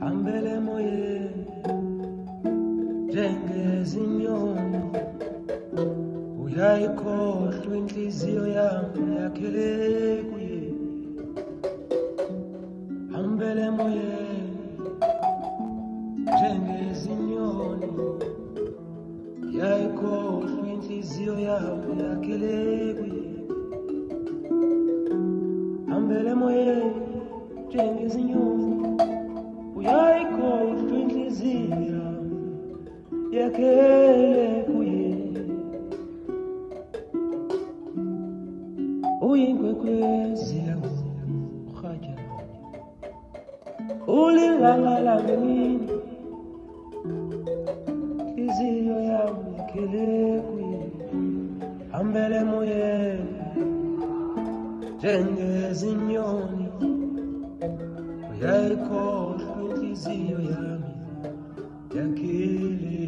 Ambele moye njengezinyoni, uyayikhohlwa inhliziyo yami yakhele kuye. Ambele moye njengezinyoni, uyayikhohlwa inhliziyo yami yakhele kuye. Ambele moye njengezinyoni, uyayikhohlwa inhliziyo yami yakhele kuye. Uyinkwekwezi urhatya, ulilanga ngemini, inhliziyo yami yakhele kuye. Hambele emoyeni njengezinyoni, uyayikhohlwa inhliziyo yami yakhele